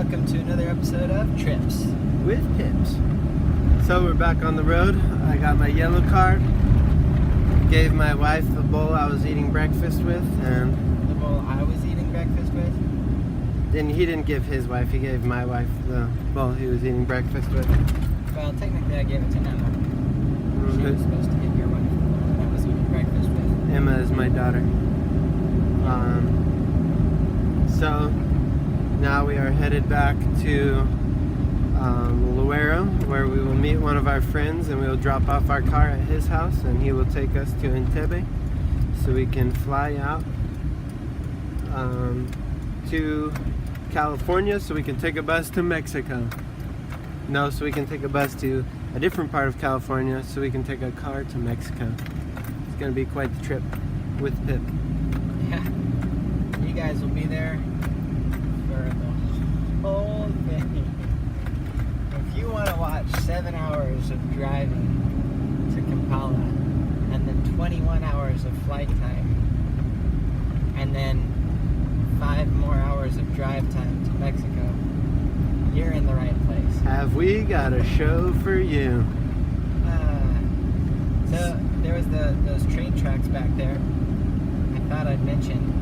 welcome to another episode of Trips with Pips. So we're back on the road. I got my yellow card. Gave my wife the bowl I was eating breakfast with, and the bowl I was eating breakfast with. then he didn't give his wife. He gave my wife the bowl he was eating breakfast with. Well, technically I gave it to Emma. She was Mhm. supposed to give your wife what I was eating breakfast with. Emma is my daughter. So now we are headed back to Luero, where we will meet one of our friends, and we will drop off our car at his house, and he will take us to Entebbe so we can fly out to California so we can take a bus to Mexico. No, so we can take a bus to a different part of California so we can take a car to Mexico. It's going to be quite the trip with Pip. Yeah. You guys will be there for the whole thing. If you want to watch 7 hours of driving to Kampala and then 21 hours of flight time and then 5 more hours of drive time to Mexico, you're in the right place. Have we got a show for you? So there was those train tracks back there. I thought I'd mention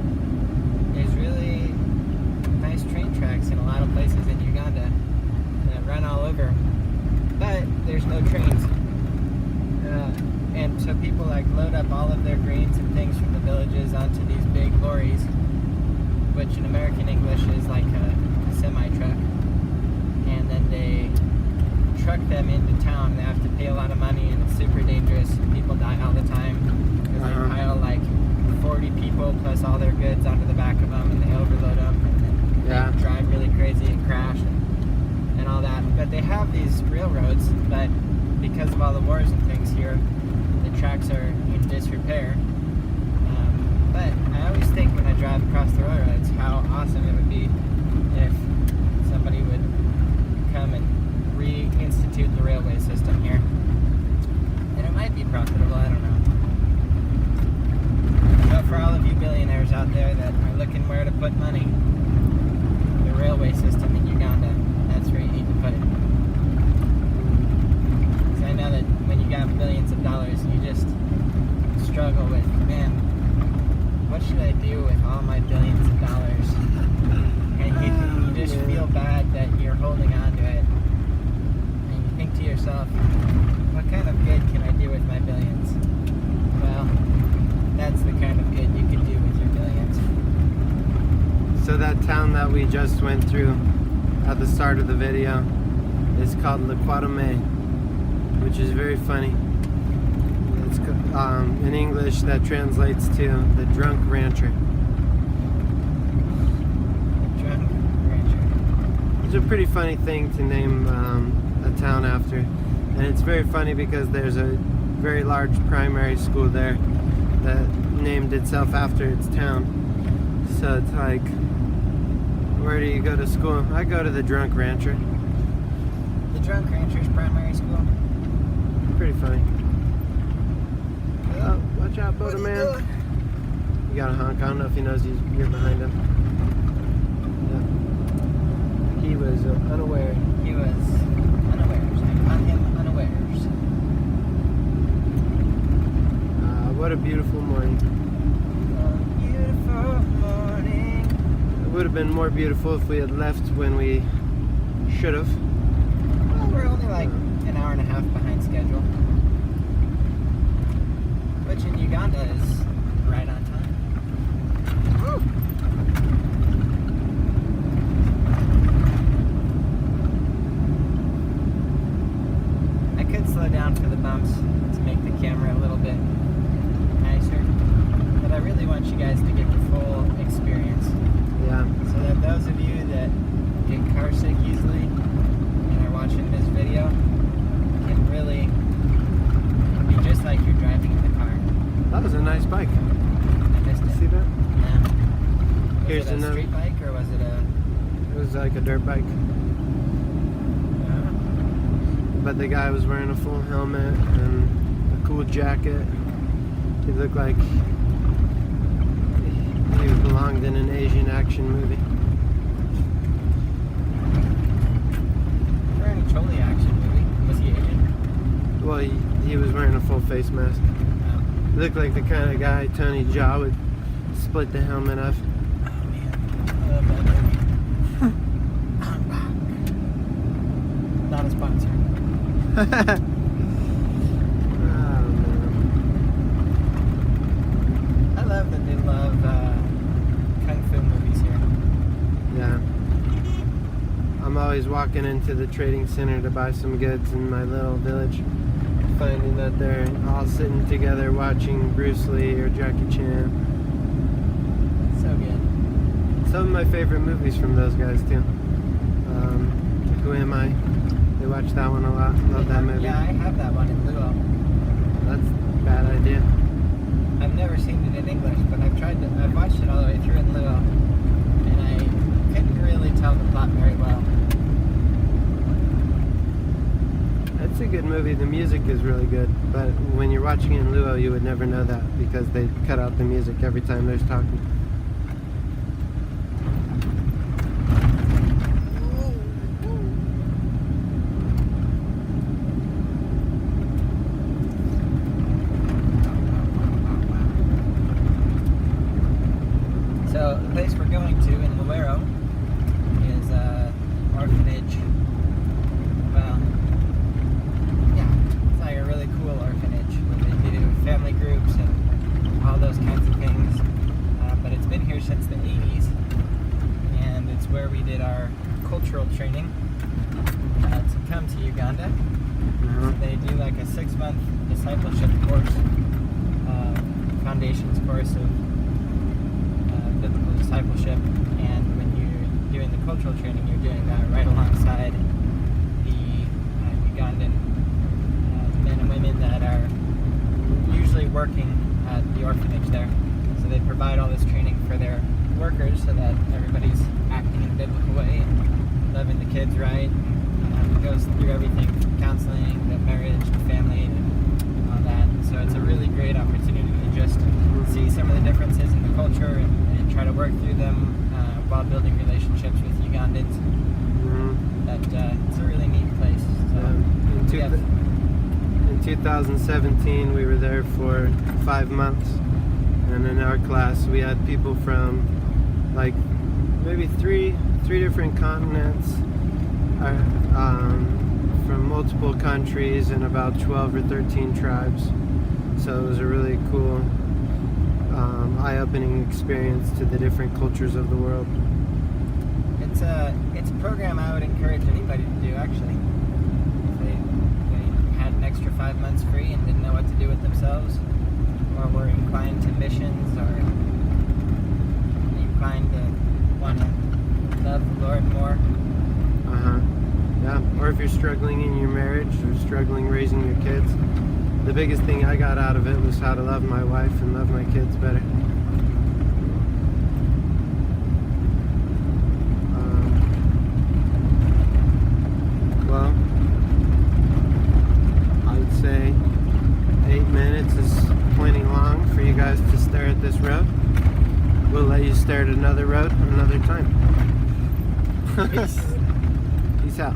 there's really nice train tracks in a lot of places in Uganda that run all over, but there's no trains. And so people like load up all of their grains and things from the villages onto these big lorries, which in American English is like a semi-truck, and then they truck them into town. They have to pay a lot of money, and it's super dangerous. People die all the time because they pile like 40 people plus all their goods onto the back of them, and they overload them, and then they drive really crazy and crash and all that. But they have these railroads, but because of all the wars and things here, the tracks are in disrepair. But I always think when I drive across the railroads how awesome it would be if somebody would come and reinstitute the railway system here. And it might be profitable, I don't know. But for all of you billionaires out there that are looking where to put money, the railway system in Uganda, that's where you need to put it. Because I know that when you got billions of dollars, you just struggle with, man, what should I do with all my billions of dollars? And you just feel bad that you're holding on to it. And you think to yourself, what kind of good can I do with my billions? Well, that's the kind of good you can do with your billions. So that town that we just went through at the start of the video is called Lequatame, which is very funny. It's in English that translates to the drunk rancher. Drunk rancher. It's a pretty funny thing to name a town after, and it's very funny because there's a very large primary school there that named itself after its town. So it's like, where do you go to school? I go to the Drunk Rancher. The Drunk Rancher's primary school. Pretty funny. Oh, watch out, Boda Man. You gotta honk. I don't know if he knows you're behind him. Yep. He was unaware. He was unawares. I caught him unawares. What a beautiful morning. A beautiful morning. It would have been more beautiful if we had left when we should have. Well, we're only like an hour and a half behind schedule. Which in Uganda is right on time. Woo! I could slow down for the bumps to make the camera a little bit nicer, but I really want you guys to get the full experience. Yeah. So that those of you that get car sick easily and are watching this video can really be just like you're driving in the car. That was a nice bike. I missed it. See that? Yeah. Was Here's it a another- street bike or was it a... It was like a dirt bike. But the guy was wearing a full helmet and a cool jacket. He looked like he belonged in an Asian action movie. face mask. He looked like the kind of guy Tony Jaa would split the helmet off. Oh man, I love that movie. Not a sponsor. Oh, man. I love that they love kung fu movies here. Yeah. I'm always walking into the trading center to buy some goods in my little village, finding that they're all sitting together watching Bruce Lee or Jackie Chan. So good. Some of my favorite movies from those guys too. Who Am I? They watch that one a lot. Love that movie. Yeah, I have that one in Luo. That's a bad idea. I've never seen it in English, but I've watched it all the way through in Luo, and I couldn't really tell the plot very well. It's a good movie. The music is really good, but when you're watching it in Luo, you would never know that because they cut out the music every time there's talking. So the place we're going to in Luero is orphanage. Well, yeah, it's like a really cool orphanage where they do family groups and all those kinds of things. But it's been here since the 80s, and it's where we did our cultural training to come to Uganda. So they do like a 6-month discipleship course, foundations course of biblical discipleship, and when you're doing the cultural training, you're doing that right alongside the Ugandan men and women that are usually working at the orphanage there. So they provide all this training for their workers so that everybody's acting in a biblical way and loving the kids right. It goes through everything from counseling to marriage to family and all that. So it's a really great opportunity to just see some of the differences in the culture and try to work through them while building relationships with Ugandans. That it's a really neat place. So In 2017, we were there for 5 months, and in our class, we had people from like maybe three different continents, from multiple countries, and about 12 or 13 tribes. So it was a really cool, eye-opening experience to the different cultures of the world. It's a program I would encourage anybody to do, actually. If they had an extra 5 months free and didn't know what to do with themselves, or were inclined to missions, or inclined to want to love the Lord more. Yeah, or if you're struggling in your marriage or struggling raising your kids. The biggest thing I got out of it was how to love my wife and love my kids better. Well, I'd say 8 minutes is plenty long for you guys to stare at this road. We'll let you stare at another road another time. Peace out.